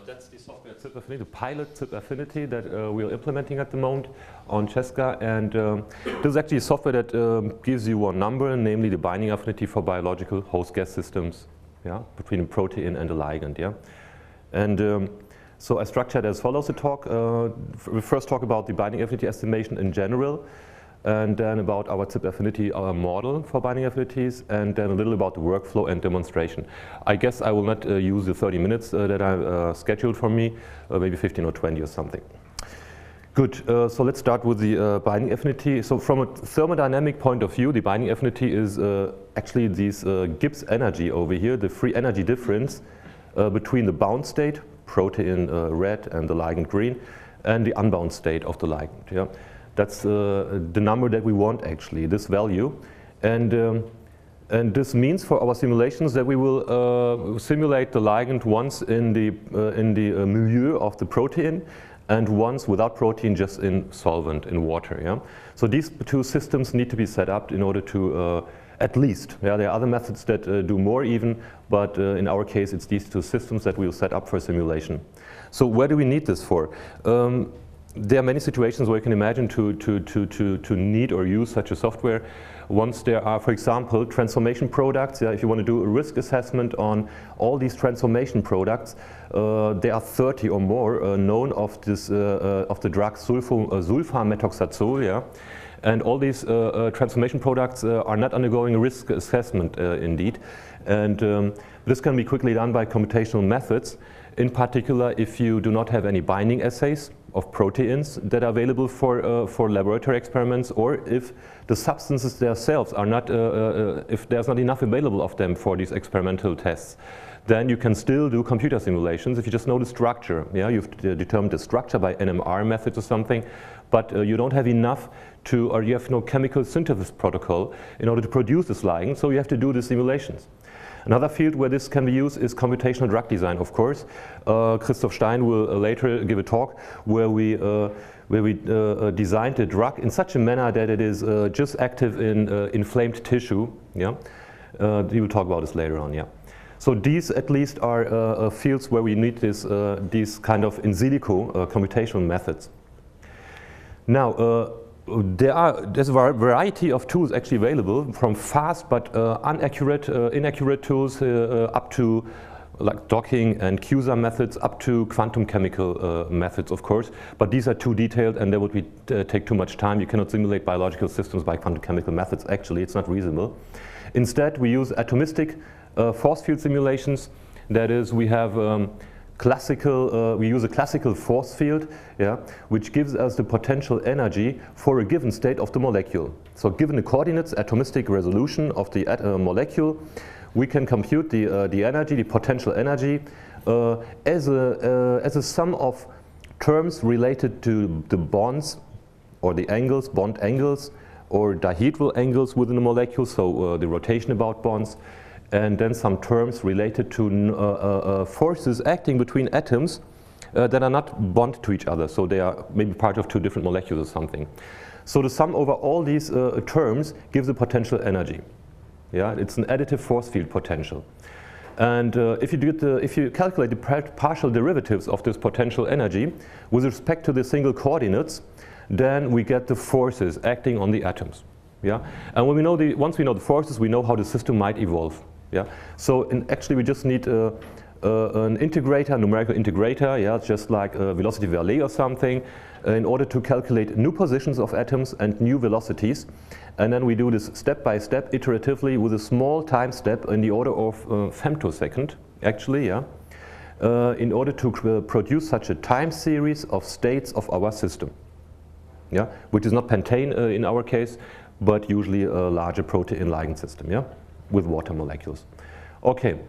That's the software ZIP Affinity, the pilot ZIP Affinity that we're implementing at the moment on Cesca. And this is actually a software that gives you one number, namely the binding affinity for biological host gas systems, yeah, between a protein and a ligand. Yeah, and so I structured as follows the talk. We first talk about the binding affinity estimation in general, and then about our ZIP Affinity, our model for binding affinities, and then a little about the workflow and demonstration. I guess I will not use the 30 minutes that I scheduled for me, maybe 15 or 20 or something. Good, so let's start with the binding affinity. So from a thermodynamic point of view, the binding affinity is actually this Gibbs energy over here, the free energy difference between the bound state, protein red and the ligand green, and the unbound state of the ligand. Yeah? That's the number that we want, actually, this value. And this means for our simulations that we will simulate the ligand once in the milieu of the protein, and once without protein, just in solvent, in water. Yeah? So these two systems need to be set up in order to, at least, yeah, there are other methods that do more even, but in our case it's these two systems that we will set up for simulation. So where do we need this for? There are many situations where you can imagine to need or use such a software. Once there are, for example, transformation products, yeah, if you want to do a risk assessment on all these transformation products, there are 30 or more known of this of the drug sulfamethoxazole, yeah, and all these transformation products are not undergoing a risk assessment indeed, and this can be quickly done by computational methods. In particular, if you do not have any binding assays of proteins that are available for laboratory experiments, or if the substances themselves are not, if there's not enough available of them for these experimental tests, then you can still do computer simulations if you just know the structure. Yeah, you've determined the structure by NMR methods or something, but you don't have enough to, or you have no chemical synthesis protocol in order to produce this ligand, so you have to do the simulations. Another field where this can be used is computational drug design, of course. Christoph Stein will later give a talk where we designed a drug in such a manner that it is just active in inflamed tissue. Yeah, we will talk about this later on. Yeah, so these at least are fields where we need this, these kind of in silico computational methods. Now. There's a variety of tools actually available, from fast but inaccurate tools up to like docking and QSAR methods, up to quantum chemical methods, of course. But these are too detailed and they would take too much time. You cannot simulate biological systems by quantum chemical methods. Actually, it's not reasonable. Instead, we use atomistic force field simulations. That is, we have we use a classical force field, yeah, which gives us the potential energy for a given state of the molecule. So given the coordinates, atomistic resolution of the molecule, we can compute the energy, the potential energy, as a sum of terms related to the bonds or the angles, bond angles, or dihedral angles within the molecule, so the rotation about bonds, and then some terms related to forces acting between atoms that are not bonded to each other, so they are maybe part of two different molecules or something. So the sum over all these terms gives a potential energy. Yeah, it's an additive force field potential. And if you calculate the partial derivatives of this potential energy with respect to the single coordinates, then we get the forces acting on the atoms. Yeah, and when we know once we know the forces, we know how the system might evolve. Yeah, so actually we just need an integrator, numerical integrator, yeah, just like velocity Vallée or something, in order to calculate new positions of atoms and new velocities. And then we do this step by step, iteratively, with a small time step in the order of femtosecond, actually, yeah, in order to produce such a time series of states of our system. Yeah, which is not pentane in our case, but usually a larger protein ligand system, yeah, with water molecules. Okay,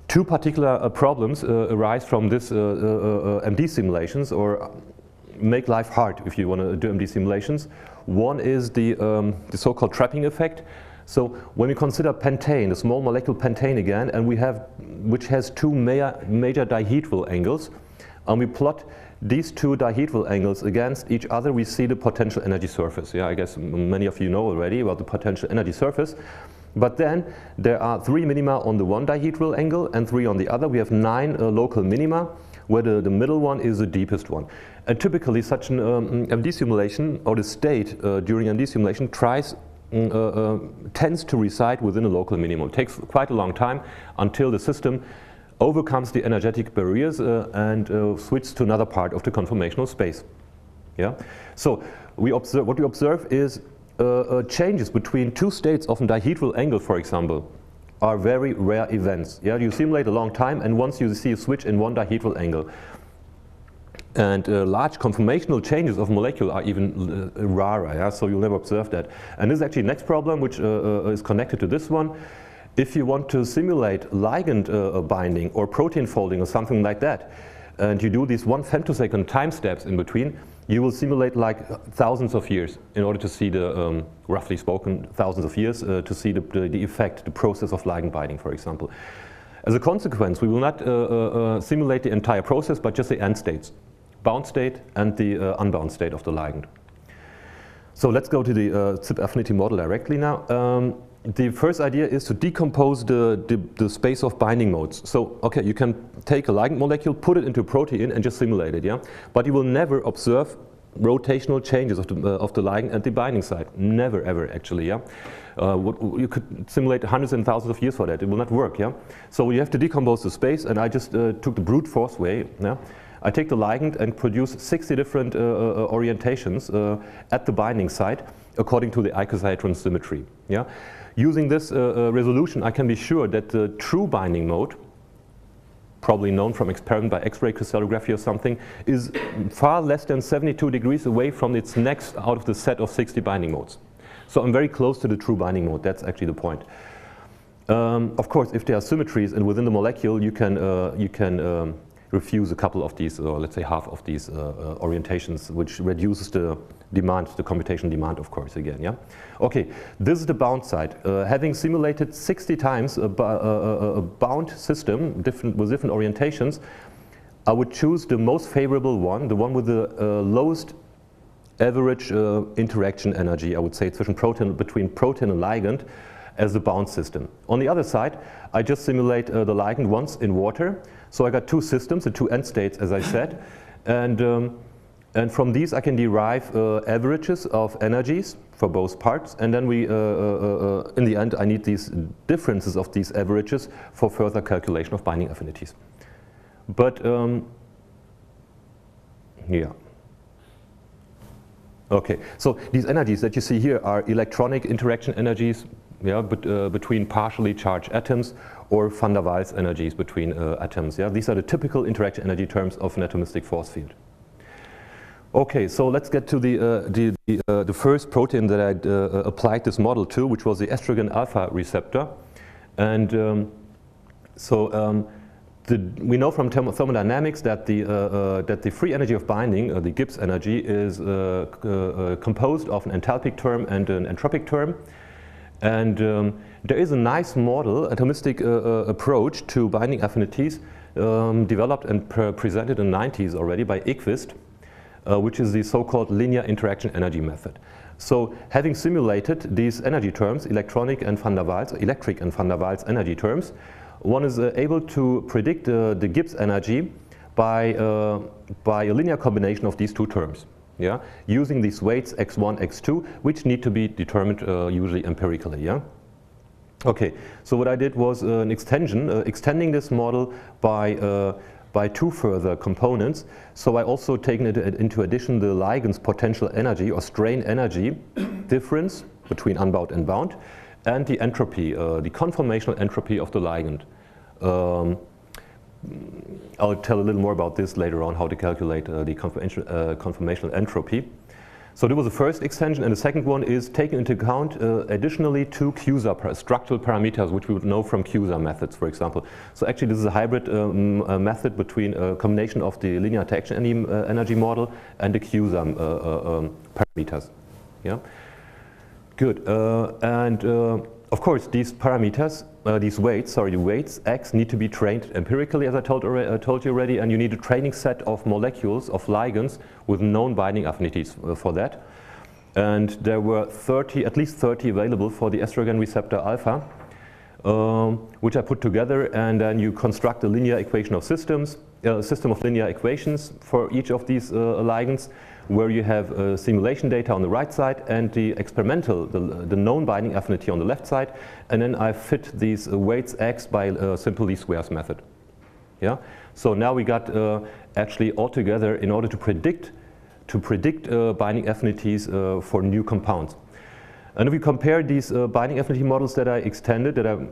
two particular problems arise from this MD simulations, or make life hard if you want to do MD simulations. One is the so-called trapping effect. So when we consider pentane, the small molecule pentane again, and which has two major dihedral angles, and we plot these two dihedral angles against each other, we see the potential energy surface. Yeah, I guess many of you know already about the potential energy surface. But then there are 3 minima on the one dihedral angle and 3 on the other. We have 9 local minima, where the middle one is the deepest one. And typically such an MD simulation, or the state during MD simulation, tends to reside within a local minimum. It takes quite a long time until the system overcomes the energetic barriers and switches to another part of the conformational space. Yeah? So what we observe is changes between two states of a dihedral angle, for example, are very rare events. Yeah? You simulate a long time, and once you see a switch in one dihedral angle. And large conformational changes of molecule are even rarer, yeah? So you'll never observe that. And this is actually the next problem, which is connected to this one. If you want to simulate ligand binding or protein folding or something like that, and you do these 1 femtosecond time steps in between, you will simulate like thousands of years in order to see the, roughly spoken, thousands of years to see the effect, the process of ligand binding, for example. As a consequence, we will not simulate the entire process, but just the end states. Bound state and the unbound state of the ligand. So let's go to the CIP affinity model directly now. The first idea is to decompose the space of binding modes. So, okay, you can take a ligand molecule, put it into a protein and just simulate it, yeah? But you will never observe rotational changes of the ligand at the binding site. Never, ever, actually, yeah? You could simulate hundreds and thousands of years for that. It will not work, yeah? So you have to decompose the space, and I just took the brute force way, yeah? I take the ligand and produce 60 different orientations at the binding site according to the icosahedron symmetry. Yeah? Using this resolution, I can be sure that the true binding mode, probably known from experiment by X-ray crystallography or something, is far less than 72 degrees away from its next out of the set of 60 binding modes. So I'm very close to the true binding mode. That's actually the point. Of course, if there are symmetries and within the molecule, you can refuse a couple of these, or let's say half of these orientations, which reduces the demand, the computational demand, of course, again, yeah? Okay, this is the bound side. Having simulated 60 times a bound system with different orientations, I would choose the most favorable one, the one with the lowest average interaction energy, I would say, between protein and ligand, as the bound system. On the other side, I just simulate the ligand once in water. So I got two systems, the two end states, as I said, and from these I can derive averages of energies for both parts, and then in the end I need these differences of these averages for further calculation of binding affinities. But yeah. Okay, so these energies that you see here are electronic interaction energies, yeah, between partially charged atoms, or van der Waals energies between atoms. Yeah? These are the typical interaction energy terms of an atomistic force field. Okay, so let's get to the first protein that I applied this model to, which was the estrogen alpha receptor. And we know from thermodynamics that the free energy of binding, the Gibbs energy, is composed of an enthalpic term and an entropic term. And there is a nice model, atomistic approach to binding affinities developed and presented in the 90s already by Ekvist, which is the so-called linear interaction energy method. So having simulated these energy terms, electric and van der Waals energy terms, one is able to predict the Gibbs energy by a linear combination of these two terms. Yeah, using these weights x1, x2, which need to be determined usually empirically. Yeah. Okay, so what I did was an extension, extending this model by two further components. So I also taken into addition the ligand's potential energy or strain energy difference between unbound and bound, and the entropy, the conformational entropy of the ligand. I'll tell a little more about this later on, how to calculate the conformational entropy. So that was the first extension, and the second one is taking into account additionally two QSAR structural parameters, which we would know from QSAR methods, for example. So actually this is a hybrid method between a combination of the linear interaction energy model and the QSAR parameters. Yeah, good. Of course, these parameters, the weights x need to be trained empirically, as I told you already, and you need a training set of molecules, of ligands, with known binding affinities for that. And there were at least 30 available for the estrogen receptor alpha, which I put together, and then you construct a linear equation of systems, a system of linear equations for each of these ligands, where you have simulation data on the right side and the experimental, the known binding affinity on the left side, and then I fit these weights x by a simple least squares method. Yeah. So now we got actually altogether, in order to predict binding affinities for new compounds. And if we compare these binding affinity models that I extended, that are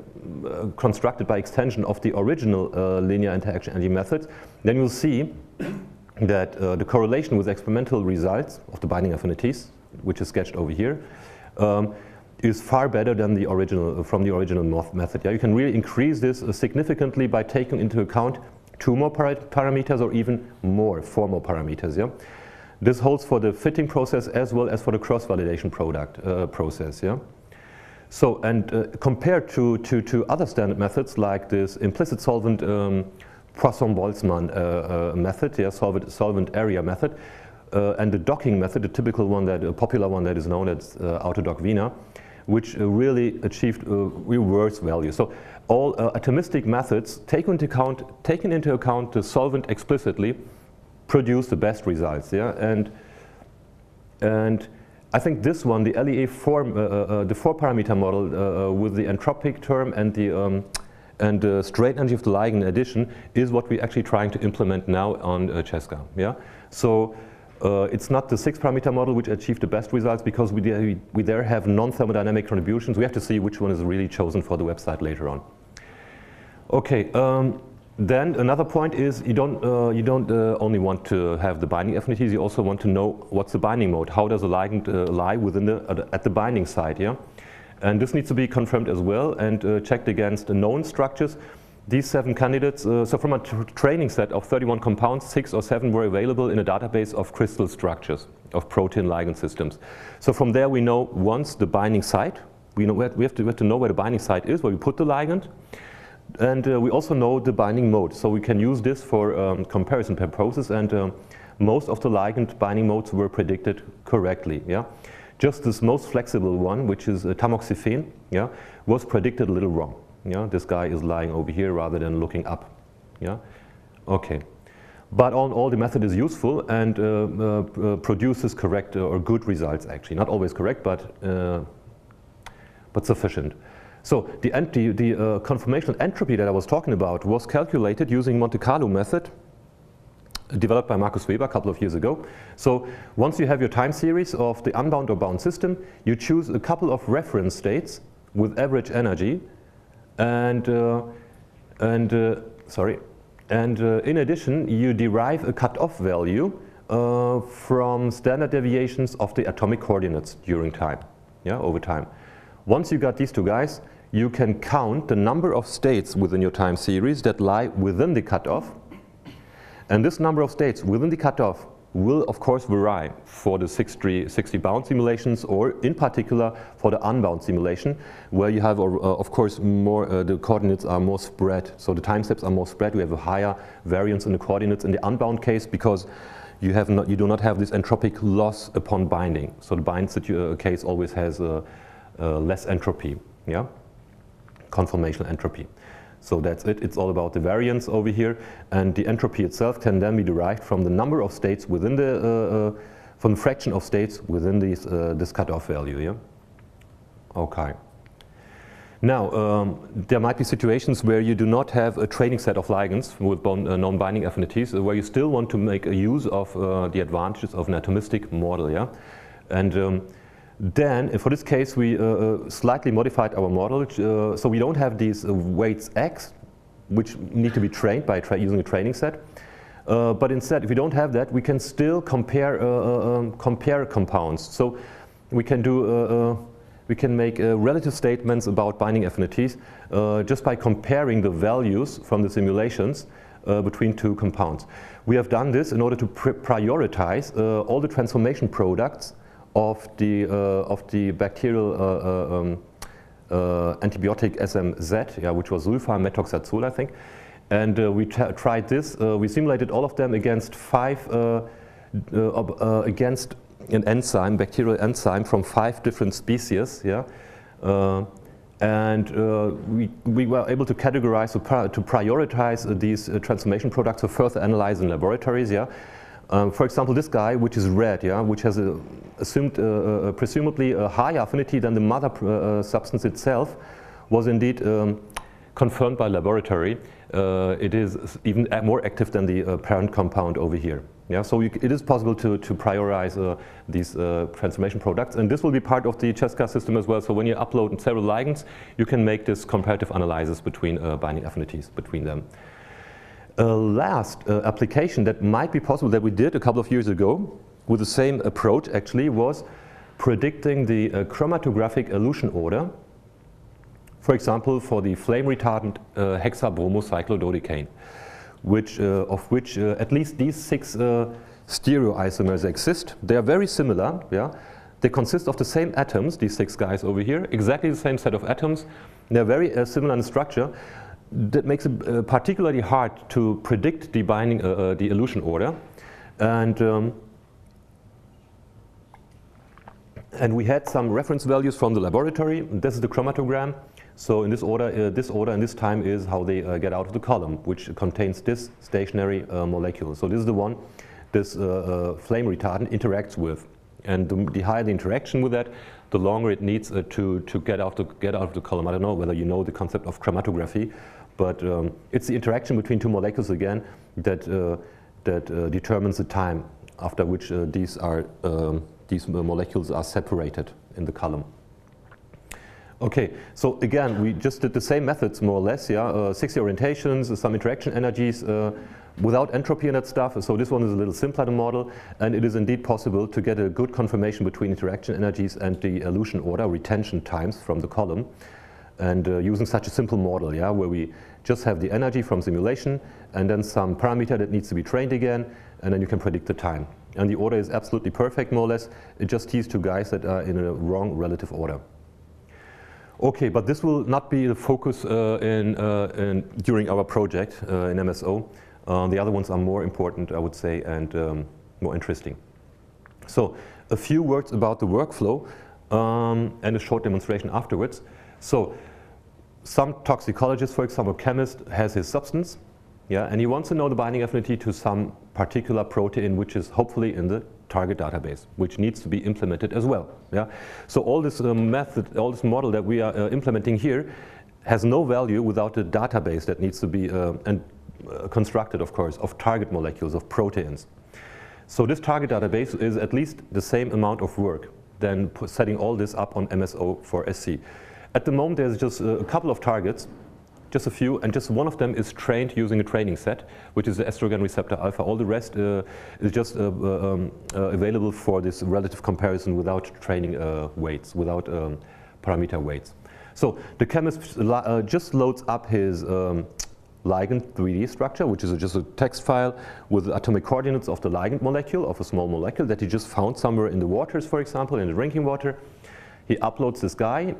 constructed by extension of the original linear interaction energy methods, then you'll see that the correlation with experimental results of the binding affinities, which is sketched over here, is far better than the original, from the original method. Yeah? You can really increase this significantly by taking into account 2 more parameters, or even more, 4 more parameters. Yeah? This holds for the fitting process as well as for the cross-validation process. Yeah? So, and compared to other standard methods like this implicit solvent Poisson-Boltzmann method, yeah, solvent area method, and the docking method, the typical one, a popular one that is known as autodock Wiener, which really achieved reverse value. So all atomistic methods, taken into account the solvent explicitly, produce the best results. Yeah? And I think this one, the LEA form, the 4-parameter model with the entropic term and the straight energy of the ligand addition, is what we're actually trying to implement now on Cesca. Yeah? So it's not the 6-parameter model which achieved the best results, because we there have non-thermodynamic contributions. We have to see which one is really chosen for the website later on. Okay. Then another point is you don't only want to have the binding affinities, you also want to know what's the binding mode. How does the ligand lie within at the binding site? Yeah? And this needs to be confirmed as well and checked against the known structures. These 7 candidates, so from a training set of 31 compounds, 6 or 7 were available in a database of crystal structures of protein ligand systems. So from there we know once the binding site, we have to know where the binding site is, where we put the ligand. And we also know the binding mode, so we can use this for comparison purposes, and most of the ligand binding modes were predicted correctly. Yeah? Just this most flexible one, which is tamoxifen, yeah, was predicted a little wrong. Yeah? This guy is lying over here rather than looking up. Yeah? Okay. But all the method is useful and produces correct or good results, actually. Not always correct, but sufficient. So the conformational entropy that I was talking about was calculated using Monte Carlo method, developed by Markus Weber a couple of years ago. So once you have your time series of the unbound or bound system, you choose a couple of reference states with average energy, and in addition you derive a cutoff value from standard deviations of the atomic coordinates during time, yeah, over time. Once you got these 2 guys, you can count the number of states within your time series that lie within the cutoff. And this number of states within the cutoff will, of course, vary for the 60 bound simulations, or in particular for the unbound simulation, where you have, of course, more, the coordinates are more spread. So the time steps are more spread. We have a higher variance in the coordinates in the unbound case, because you do not have this entropic loss upon binding. So the bind case always has less entropy, yeah, conformational entropy. So that's it. It's all about the variance over here, and the entropy itself can then be derived from the number of states within the from the fraction of states within this cutoff value. Yeah. Okay. Now there might be situations where you do not have a training set of ligands with known binding affinities, where you still want to make a use of the advantages of an atomistic model. Yeah, and then, for this case, we slightly modified our model, so we don't have these weights x, which need to be trained by using a training set. But instead, if we don't have that, we can still compare compounds. So we can make relative statements about binding affinities just by comparing the values from the simulations between 2 compounds. We have done this in order to prioritize all the transformation products of the bacterial antibiotic SMZ, yeah, which was sulfa methoxazole, I think. And we tried this. We simulated all of them against an enzyme, bacterial enzyme from 5 different species, yeah, we were able to categorize, to prioritize these transformation products for further analysis in laboratories, yeah. For example, this guy, which is red, yeah, which has presumably a higher affinity than the mother substance itself, was indeed confirmed by laboratory. It is even more active than the parent compound over here. Yeah, so it is possible to prioritize these transformation products, and this will be part of the Cesca system as well. So when you upload several ligands, you can make this comparative analysis between binding affinities between them. Last application that might be possible that we did a couple of years ago with the same approach actually was predicting the chromatographic elution order, for example for the flame retardant hexabromocyclododecane, of which at least these 6 stereoisomers exist. They are very similar, yeah. They consist of the same atoms, these 6 guys over here, exactly the same set of atoms. They're very similar in structure. That makes it particularly hard to predict the binding, the elution order, and we had some reference values from the laboratory. This is the chromatogram. So in this order and this time is how they get out of the column, which contains this stationary molecule. So this is the one this flame retardant interacts with, and the higher the interaction with that, the longer it needs to get out of the column. I don't know whether you know the concept of chromatography, but it's the interaction between 2 molecules again that determines the time after which these molecules are separated in the column. Okay, so again, we just did the same methods more or less, yeah, 60 orientations, some interaction energies without entropy and that stuff. So this one is a little simpler to model, and it is indeed possible to get a good confirmation between interaction energies and the elution order, retention times from the column. And using such a simple model, yeah, where we just have the energy from simulation and then some parameter that needs to be trained again, and then you can predict the time. And the order is absolutely perfect, more or less. It just these 2 guys that are in a wrong relative order. Okay, but this will not be the focus during our project in MSO. The other ones are more important, I would say, and more interesting. So a few words about the workflow and a short demonstration afterwards. So some toxicologist, for example, chemist, has his substance, yeah, and he wants to know the binding affinity to some particular protein which is hopefully in the target database, which needs to be implemented as well. Yeah? So all this method, all this model that we are implementing here has no value without the database that needs to be constructed, of course, of target molecules, of proteins. So this target database is at least the same amount of work than setting all this up on MSO for SC. At the moment there's just a couple of targets, just a few, and just one of them is trained using a training set, which is the estrogen receptor alpha. All the rest is just available for this relative comparison without training weights, without parameter weights. So the chemist just loads up his ligand 3D structure, which is just a text file with the atomic coordinates of the ligand molecule, of a small molecule that he just found somewhere in the waters, for example, in the drinking water. He uploads this guy,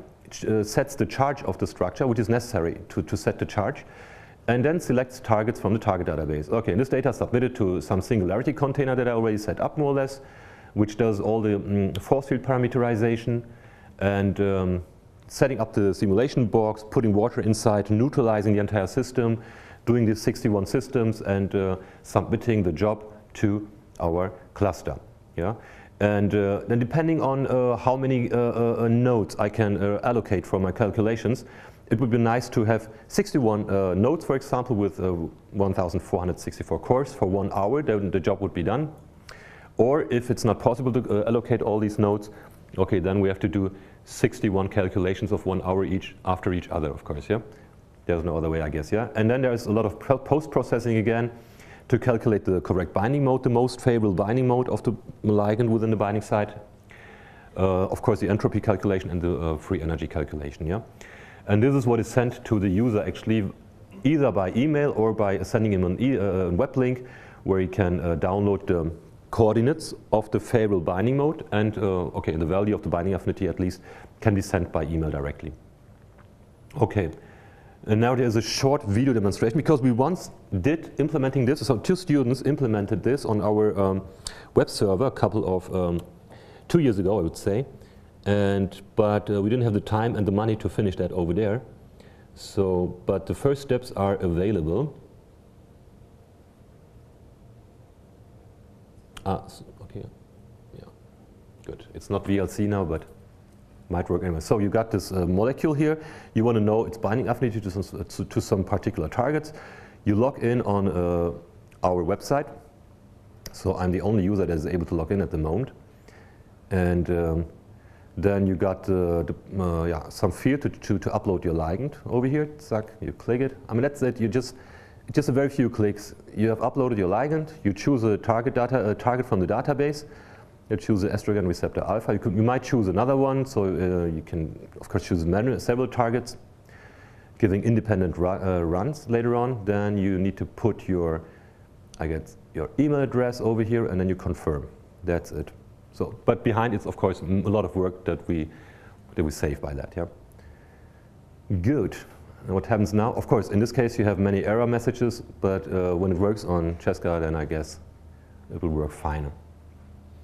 sets the charge of the structure, which is necessary to set the charge, and then selects targets from the target database. Okay, and this data is submitted to some singularity container that I already set up more or less, which does all the force field parameterization and setting up the simulation box, putting water inside, neutralizing the entire system, doing these 61 systems, and submitting the job to our cluster. Yeah? And then depending on how many nodes I can allocate for my calculations, it would be nice to have 61 nodes, for example, with 1,464 cores for 1 hour, then the job would be done. Or if it's not possible to allocate all these nodes, okay, then we have to do 61 calculations of 1 hour each after each other, of course, yeah? There's no other way, I guess, yeah? And then there's a lot of post-processing again, to calculate the correct binding mode, the most favorable binding mode of the ligand within the binding site. Of course, the entropy calculation and the free energy calculation. Yeah, and this is what is sent to the user actually, either by email or by sending him a web link where he can download the coordinates of the favorable binding mode, and okay, the value of the binding affinity at least can be sent by email directly. Okay. And now there's a short video demonstration, because we once did implementing this. So 2 students implemented this on our web server a couple of 2 years ago, I would say. But we didn't have the time and the money to finish that over there. So, but the first steps are available. Okay, yeah, good. It's not VLC now, but might work anyway. So you got this molecule here. You want to know its binding affinity to some particular targets. You log in on our website. So I'm the only user that is able to log in at the moment. And then you got some field to upload your ligand over here. Zack, you click it. I mean, that's it. Just a very few clicks. You have uploaded your ligand. You choose a target from the database. You choose the estrogen receptor alpha. You might choose another one. So you can, of course, choose several targets, giving independent runs later on. Then you need to put your email address over here, and then you confirm. That's it. So, but behind it's of course a lot of work that we save by that. Yeah. Good. And what happens now? Of course, in this case you have many error messages, but when it works on Cheska, then I guess it will work fine.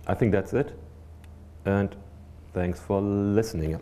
I think that's it. And thanks for listening.